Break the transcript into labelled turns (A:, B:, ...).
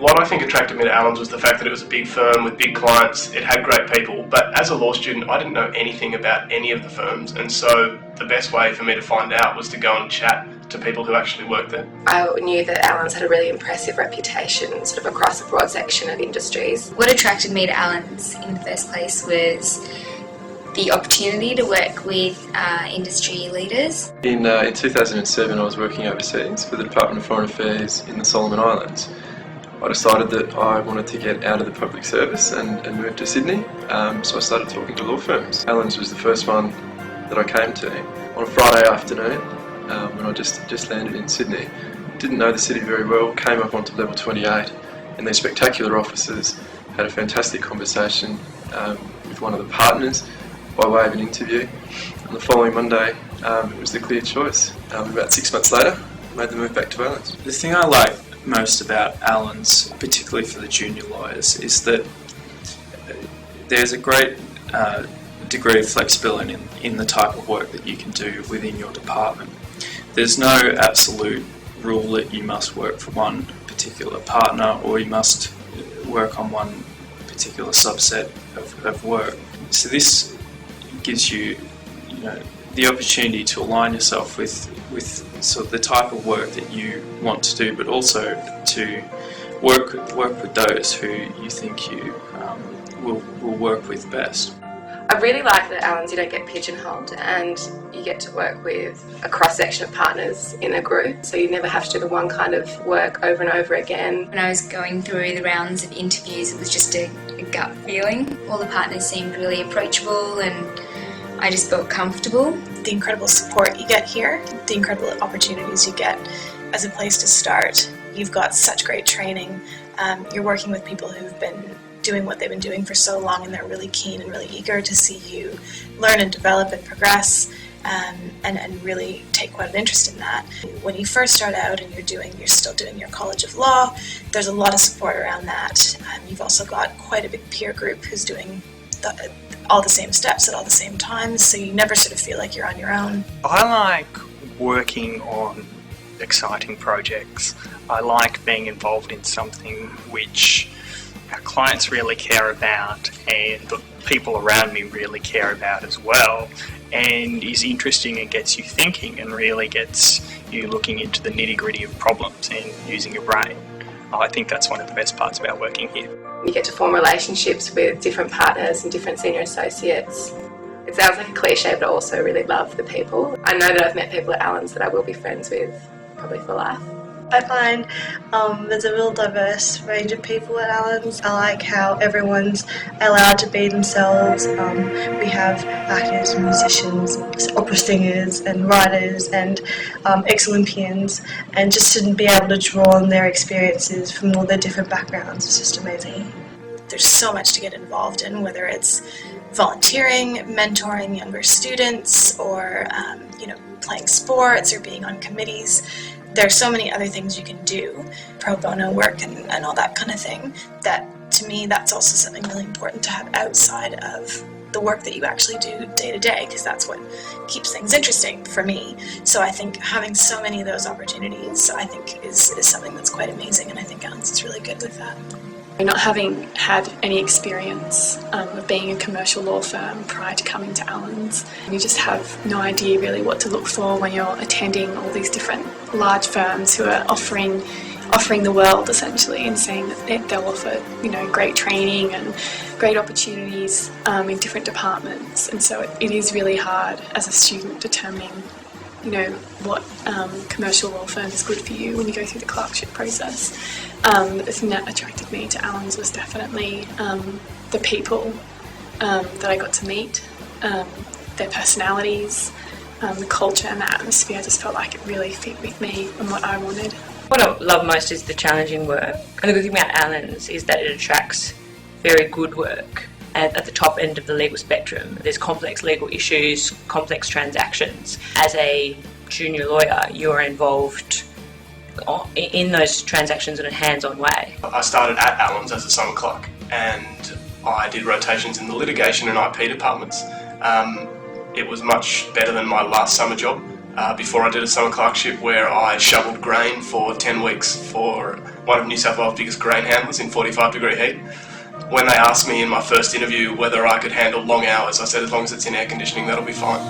A: What I think attracted me to Allens was the fact that it was a big firm with big clients, it had great people, but as a law student I didn't know anything about any of the firms, and so the best way for me to find out was to go and chat to people who actually worked there.
B: I knew that Allens had a really impressive reputation sort of across a broad section of industries.
C: What attracted me to Allens in the first place was the opportunity to work with industry leaders.
D: In 2007 I was working overseas for the Department of Foreign Affairs in the Solomon Islands. I decided that I wanted to get out of the public service and move to Sydney, so I started talking to law firms. Allens was the first one that I came to on a Friday afternoon when I just landed in Sydney. Didn't know the city very well, came up onto level 28 and their spectacular offices, had a fantastic conversation with one of the partners by way of an interview. On the following Monday it was the clear choice. About 6 months later I made the move back to Allens.
E: The thing I like most about Allens, particularly for the junior lawyers, is that there's a great degree of flexibility in the type of work that you can do within your department. There's no absolute rule that you must work for one particular partner or you must work on one particular subset of work. So this gives you, the opportunity to align yourself with sort of the type of work that you want to do, but also to work with those who you think you will work with best.
B: I really like that at Allens you don't get pigeonholed and you get to work with a cross-section of partners in a group, so you never have to do the one kind of work over and over again.
C: When I was going through the rounds of interviews, it was just a gut feeling. All the partners seemed really approachable and I just felt comfortable.
F: The incredible support you get here, the incredible opportunities you get as a place to start. You've got such great training. You're working with people who've been doing what they've been doing for so long and they're really keen and really eager to see you learn and develop and progress and really take quite an interest in that. When you first start out and you're still doing your College of Law, there's a lot of support around that. You've also got quite a big peer group who's doing all the same steps at all the same times, so you never sort of feel like you're on your own.
G: I like working on exciting projects. I like being involved in something which our clients really care about and the people around me really care about as well, and is interesting and gets you thinking and really gets you looking into the nitty-gritty of problems and using your brain. I think that's one of the best parts about working here.
B: You get to form relationships with different partners and different senior associates. It sounds like a cliche, but I also really love the people. I know that I've met people at Allens that I will be friends with probably for life.
H: I find there's a real diverse range of people at Allens. I like how everyone's allowed to be themselves. We have actors, musicians, opera singers and writers and ex-Olympians, and just to be able to draw on their experiences from all their different backgrounds is just amazing.
F: There's so much to get involved in, whether it's volunteering, mentoring younger students, or playing sports or being on committees. There's so many other things you can do, pro bono work and all that kind of thing, that to me that's also something really important to have outside of the work that you actually do day to day, because that's what keeps things interesting for me. So I think having so many of those opportunities I think is something that's quite amazing, and I think Allens is really good with that.
I: Not having had any experience of being a commercial law firm prior to coming to Allens, you just have no idea really what to look for when you're attending all these different large firms who are offering the world essentially, and saying that they'll offer great training and great opportunities in different departments. And so it is really hard as a student determining what commercial law firm is good for you when you go through the clerkship process. But the thing that attracted me to Allens was definitely the people that I got to meet, their personalities, the culture and the atmosphere. I just felt like it really fit with me and what I wanted.
J: What I love most is the challenging work. And the good thing about Allens is that it attracts very good work at the top end of the legal spectrum. There's complex legal issues, complex transactions. As a junior lawyer, you're involved in those transactions in a hands-on way.
A: I started at Allens as a summer clerk and I did rotations in the litigation and IP departments. It was much better than my last summer job. before I did a summer clerkship where I shoveled grain for 10 weeks for one of New South Wales' biggest grain handlers in 45-degree heat. When they asked me in my first interview whether I could handle long hours, I said as long as it's in air conditioning, that'll be fine.